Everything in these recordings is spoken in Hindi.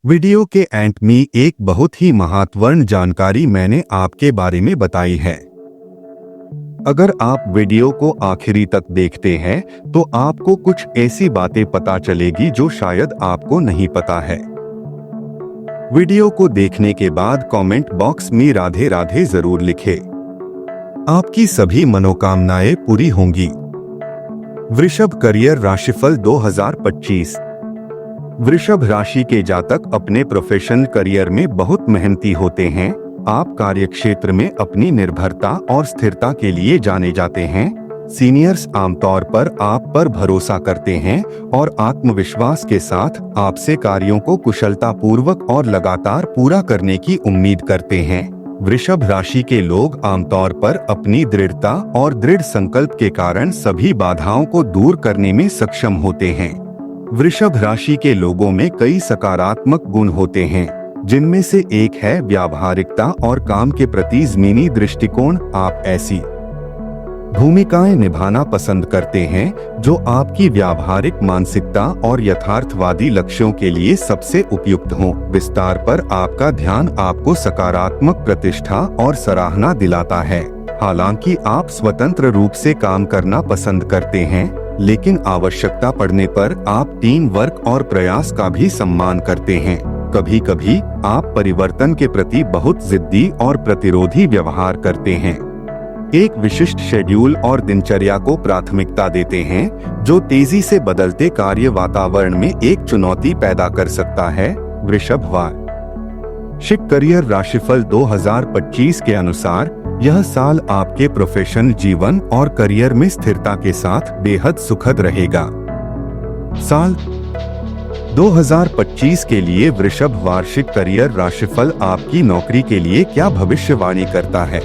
वीडियो के एंड में एक बहुत ही महत्वपूर्ण जानकारी मैंने आपके बारे में बताई है। अगर आप वीडियो को आखिरी तक देखते हैं तो आपको कुछ ऐसी बातें पता चलेगी जो शायद आपको नहीं पता है। वीडियो को देखने के बाद कमेंट बॉक्स में राधे राधे जरूर लिखें। आपकी सभी मनोकामनाएं पूरी होंगी। वृषभ करियर राशिफल 2025। वृषभ राशि के जातक अपने प्रोफेशनल करियर में बहुत मेहनती होते हैं। आप कार्यक्षेत्र में अपनी निर्भरता और स्थिरता के लिए जाने जाते हैं। सीनियर्स आमतौर पर आप पर भरोसा करते हैं और आत्मविश्वास के साथ आपसे कार्यों को कुशलतापूर्वक और लगातार पूरा करने की उम्मीद करते हैं। वृषभ राशि के लोग आमतौर पर अपनी दृढ़ता और दृढ़ संकल्प के कारण सभी बाधाओं को दूर करने में सक्षम होते हैं। वृषभ राशि के लोगों में कई सकारात्मक गुण होते हैं, जिनमें से एक है व्यावहारिकता और काम के प्रति ज़मीनी दृष्टिकोण। आप ऐसी भूमिकाएं निभाना पसंद करते हैं जो आपकी व्यावहारिक मानसिकता और यथार्थवादी लक्ष्यों के लिए सबसे उपयुक्त हों। विस्तार पर आपका ध्यान आपको सकारात्मक प्रतिष्ठा और सराहना दिलाता है। हालांकि आप स्वतंत्र रूप से काम करना पसंद करते हैं, लेकिन आवश्यकता पड़ने पर आप टीम वर्क और प्रयास का भी सम्मान करते हैं। कभी कभी आप परिवर्तन के प्रति बहुत जिद्दी और प्रतिरोधी व्यवहार करते हैं। एक विशिष्ट शेड्यूल और दिनचर्या को प्राथमिकता देते हैं, जो तेजी से बदलते कार्य वातावरण में एक चुनौती पैदा कर सकता है। वृषभ वार्षिक करियर राशिफल 2025 के अनुसार यह साल आपके प्रोफेशनल जीवन और करियर में स्थिरता के साथ बेहद सुखद रहेगा। साल 2025 के लिए वृषभ वार्षिक करियर राशिफल आपकी नौकरी के लिए क्या भविष्यवाणी करता है।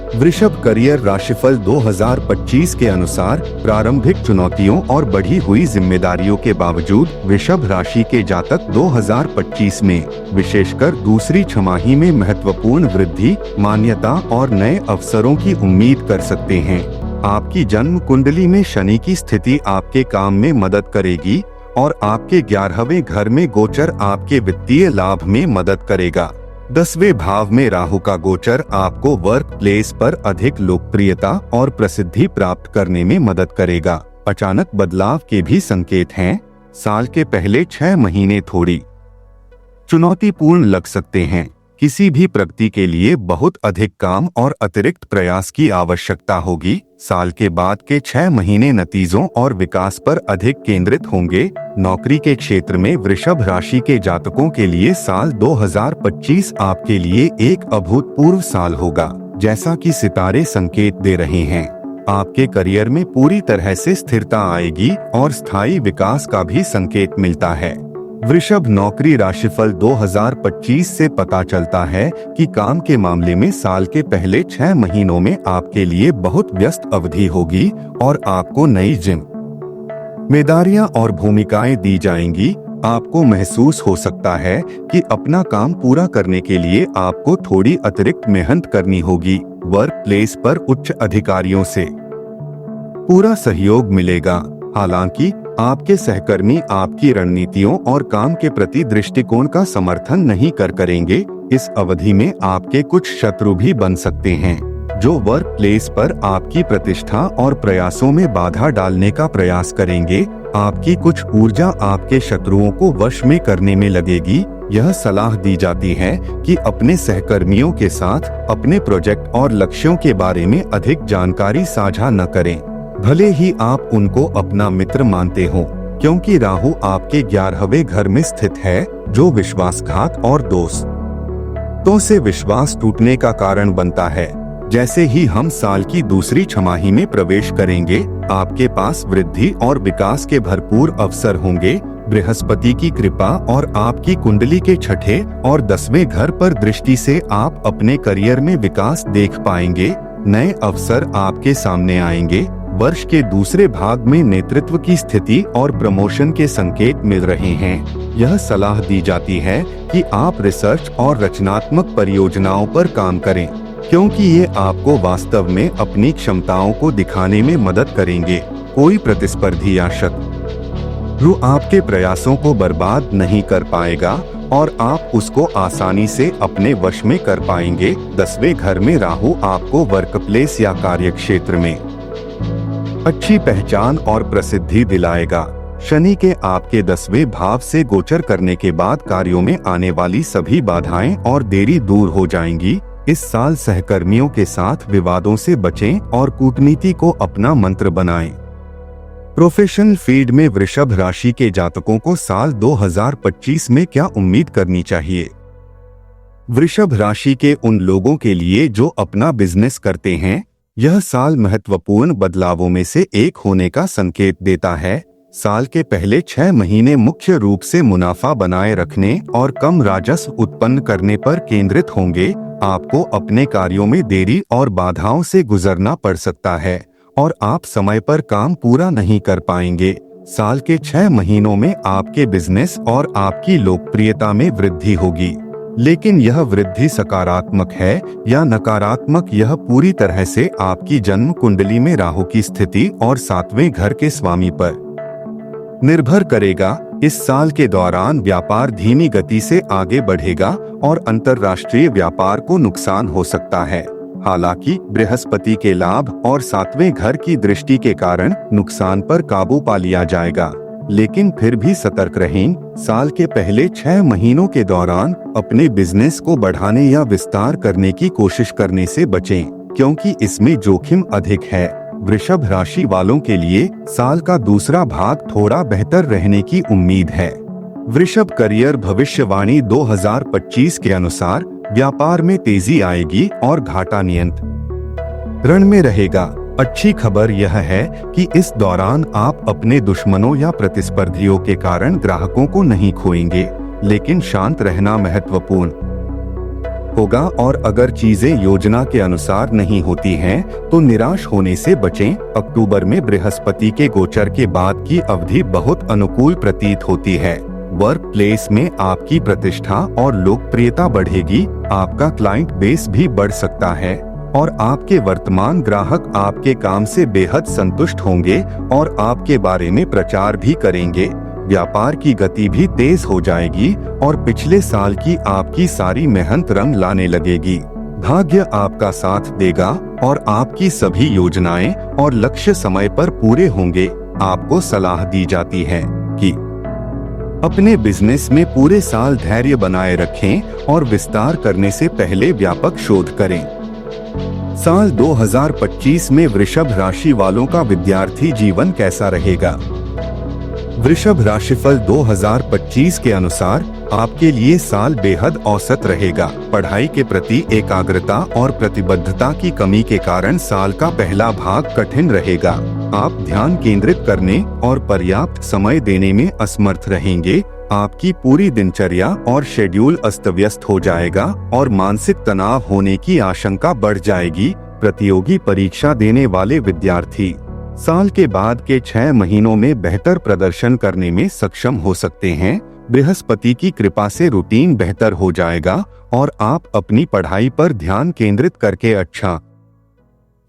वृषभ करियर राशिफल 2025 के अनुसार प्रारंभिक चुनौतियों और बढ़ी हुई जिम्मेदारियों के बावजूद वृषभ राशि के जातक 2025 में विशेषकर दूसरी छमाही में महत्वपूर्ण वृद्धि, मान्यता और नए अवसरों की उम्मीद कर सकते हैं। आपकी जन्म कुंडली में शनि की स्थिति आपके काम में मदद करेगी और आपके 11वें घर में गोचर आपके वित्तीय लाभ में मदद करेगा। 10वें भाव में राहु का गोचर आपको वर्क प्लेस पर अधिक लोकप्रियता और प्रसिद्धि प्राप्त करने में मदद करेगा। अचानक बदलाव के भी संकेत हैं। साल के पहले 6 महीने थोड़ी चुनौतीपूर्ण लग सकते हैं। किसी भी प्रगति के लिए बहुत अधिक काम और अतिरिक्त प्रयास की आवश्यकता होगी। साल के बाद के 6 महीने नतीजों और विकास पर अधिक केंद्रित होंगे। नौकरी के क्षेत्र में वृषभ राशि के जातकों के लिए साल 2025 आपके लिए एक अभूतपूर्व साल होगा, जैसा कि सितारे संकेत दे रहे हैं। आपके करियर में पूरी तरह से स्थिरता आएगी और स्थायी विकास का भी संकेत मिलता है। वृषभ नौकरी राशिफल 2025 से पता चलता है कि काम के मामले में साल के पहले 6 महीनों में आपके लिए बहुत व्यस्त अवधि होगी और आपको नई जिम्मेदारियां और भूमिकाएं दी जाएंगी। आपको महसूस हो सकता है कि अपना काम पूरा करने के लिए आपको थोड़ी अतिरिक्त मेहनत करनी होगी। वर्क प्लेस पर उच्च अधिकारियों से पूरा सहयोग मिलेगा। हालांकि आपके सहकर्मी आपकी रणनीतियों और काम के प्रति दृष्टिकोण का समर्थन नहीं करेंगे। इस अवधि में आपके कुछ शत्रु भी बन सकते हैं, जो वर्क प्लेस पर आपकी प्रतिष्ठा और प्रयासों में बाधा डालने का प्रयास करेंगे। आपकी कुछ ऊर्जा आपके शत्रुओं को वश में करने में लगेगी। यह सलाह दी जाती है कि अपने सहकर्मियों के साथ अपने प्रोजेक्ट और लक्ष्यों के बारे में अधिक जानकारी साझा न करें, भले ही आप उनको अपना मित्र मानते हो, क्योंकि राहु आपके 11वें घर में स्थित है, जो विश्वासघात और दोस्तों से विश्वास टूटने का कारण बनता है। जैसे ही हम साल की दूसरी छमाही में प्रवेश करेंगे, आपके पास वृद्धि और विकास के भरपूर अवसर होंगे। बृहस्पति की कृपा और आपकी कुंडली के 6ठे और 10वें घर पर दृष्टि से आप अपने करियर में विकास देख पाएंगे। नए अवसर आपके सामने आएंगे। वर्ष के दूसरे भाग में नेतृत्व की स्थिति और प्रमोशन के संकेत मिल रहे हैं। यह सलाह दी जाती है कि आप रिसर्च और रचनात्मक परियोजनाओं पर काम करें, क्योंकि ये आपको वास्तव में अपनी क्षमताओं को दिखाने में मदद करेंगे। कोई प्रतिस्पर्धी या शत्रु राहु आपके प्रयासों को बर्बाद नहीं कर पाएगा और आप उसको आसानी से अपने वश में कर पाएंगे। 10वें घर में राहु आपको वर्कप्लेस या कार्यक्षेत्र में अच्छी पहचान और प्रसिद्धि दिलाएगा। शनि के आपके 10वें भाव से गोचर करने के बाद कार्यों में आने वाली सभी बाधाएं और देरी दूर हो जाएंगी। इस साल सहकर्मियों के साथ विवादों से बचें और कूटनीति को अपना मंत्र बनाएं। प्रोफेशनल फील्ड में वृषभ राशि के जातकों को साल 2025 में क्या उम्मीद करनी चाहिए? वृषभ राशि के उन लोगों के लिए जो अपना बिजनेस करते हैं, यह साल महत्वपूर्ण बदलावों में से एक होने का संकेत देता है। साल के पहले 6 महीने मुख्य रूप से मुनाफा बनाए रखने और कम राजस्व उत्पन्न करने पर केंद्रित होंगे। आपको अपने कार्यों में देरी और बाधाओं से गुजरना पड़ सकता है और आप समय पर काम पूरा नहीं कर पाएंगे। साल के 6 महीनों में आपके बिजनेस और आपकी लोकप्रियता में वृद्धि होगी, लेकिन यह वृद्धि सकारात्मक है या नकारात्मक, यह पूरी तरह से आपकी जन्म कुंडली में राहु की स्थिति और 7वें घर के स्वामी पर निर्भर करेगा। इस साल के दौरान व्यापार धीमी गति से आगे बढ़ेगा और अंतर्राष्ट्रीय व्यापार को नुकसान हो सकता है। हालांकि बृहस्पति के लाभ और 7वें घर की दृष्टि के कारण नुकसान पर काबू पा लिया जाएगा, लेकिन फिर भी सतर्क रहें। साल के पहले 6 महीनों के दौरान अपने बिजनेस को बढ़ाने या विस्तार करने की कोशिश करने से बचें, क्योंकि इसमें जोखिम अधिक है। वृषभ राशि वालों के लिए साल का दूसरा भाग थोड़ा बेहतर रहने की उम्मीद है। वृषभ करियर भविष्यवाणी 2025 के अनुसार व्यापार में तेजी आएगी और घाटा नियंत्रण में रहेगा। अच्छी खबर यह है कि इस दौरान आप अपने दुश्मनों या प्रतिस्पर्धियों के कारण ग्राहकों को नहीं खोएंगे, लेकिन शांत रहना महत्वपूर्ण होगा और अगर चीजें योजना के अनुसार नहीं होती हैं, तो निराश होने से बचें। अक्टूबर में बृहस्पति के गोचर के बाद की अवधि बहुत अनुकूल प्रतीत होती है। वर्क प्लेस में आपकी प्रतिष्ठा और लोकप्रियता बढ़ेगी, आपका क्लाइंट बेस भी बढ़ सकता है और आपके वर्तमान ग्राहक आपके काम से बेहद संतुष्ट होंगे और आपके बारे में प्रचार भी करेंगे। व्यापार की गति भी तेज हो जाएगी और पिछले साल की आपकी सारी मेहनत रंग लाने लगेगी। भाग्य आपका साथ देगा और आपकी सभी योजनाएं और लक्ष्य समय पर पूरे होंगे। आपको सलाह दी जाती है कि अपने बिजनेस में पूरे साल धैर्य बनाए रखें और विस्तार करने से पहले व्यापक शोध करें। साल 2025 में वृषभ राशि वालों का विद्यार्थी जीवन कैसा रहेगा? वृषभ राशिफल 2025 के अनुसार आपके लिए साल बेहद औसत रहेगा। पढ़ाई के प्रति एकाग्रता और प्रतिबद्धता की कमी के कारण साल का पहला भाग कठिन रहेगा। आप ध्यान केंद्रित करने और पर्याप्त समय देने में असमर्थ रहेंगे। आपकी पूरी दिनचर्या और शेड्यूल अस्त व्यस्त हो जाएगा और मानसिक तनाव होने की आशंका बढ़ जाएगी। प्रतियोगी परीक्षा देने वाले विद्यार्थी साल के बाद के 6 महीनों में बेहतर प्रदर्शन करने में सक्षम हो सकते हैं। बृहस्पति की कृपा से रूटीन बेहतर हो जाएगा और आप अपनी पढ़ाई पर ध्यान केंद्रित करके अच्छा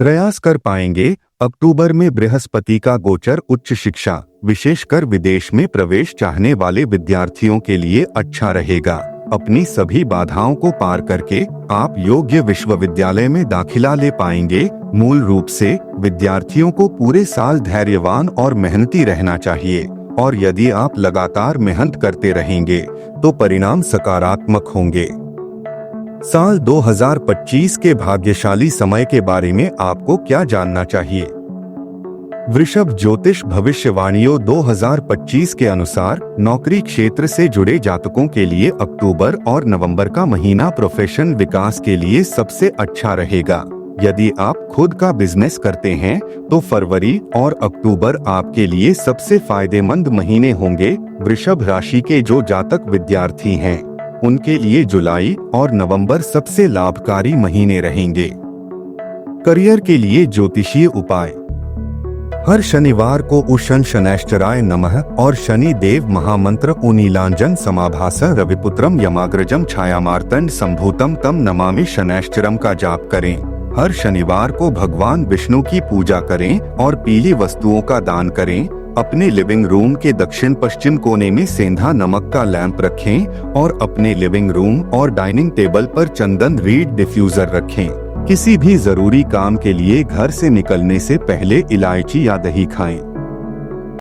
प्रयास कर पाएंगे। अक्टूबर में बृहस्पति का गोचर उच्च शिक्षा, विशेषकर विदेश में प्रवेश चाहने वाले विद्यार्थियों के लिए अच्छा रहेगा। अपनी सभी बाधाओं को पार करके आप योग्य विश्वविद्यालय में दाखिला ले पाएंगे। मूल रूप से विद्यार्थियों को पूरे साल धैर्यवान और मेहनती रहना चाहिए और यदि आप लगातार मेहनत करते रहेंगे तो परिणाम सकारात्मक होंगे। साल 2025 के भाग्यशाली समय के बारे में आपको क्या जानना चाहिए? वृषभ ज्योतिष भविष्यवाणियों 2025 के अनुसार नौकरी क्षेत्र से जुड़े जातकों के लिए अक्टूबर और नवंबर का महीना प्रोफेशनल विकास के लिए सबसे अच्छा रहेगा। यदि आप खुद का बिजनेस करते हैं तो फरवरी और अक्टूबर आपके लिए सबसे फायदेमंद महीने होंगे। वृषभ राशि के जो जातक विद्यार्थी हैं, उनके लिए जुलाई और नवंबर सबसे लाभकारी महीने रहेंगे। करियर के लिए ज्योतिषीय उपाय। हर शनिवार को उशन शनैश्चराय नमः और शनि देव महामंत्र उनीलांजन समाभास रविपुत्रम यमाग्रजम छायामार्तंड संभूतम तम नमामि शनैश्चरम का जाप करें। हर शनिवार को भगवान विष्णु की पूजा करें और पीली वस्तुओं का दान करें। अपने लिविंग रूम के दक्षिण पश्चिम कोने में सेंधा नमक का लैंप रखें और अपने लिविंग रूम और डाइनिंग टेबल पर चंदन रीड डिफ्यूजर रखें। किसी भी जरूरी काम के लिए घर से निकलने से पहले इलायची या दही खाएं।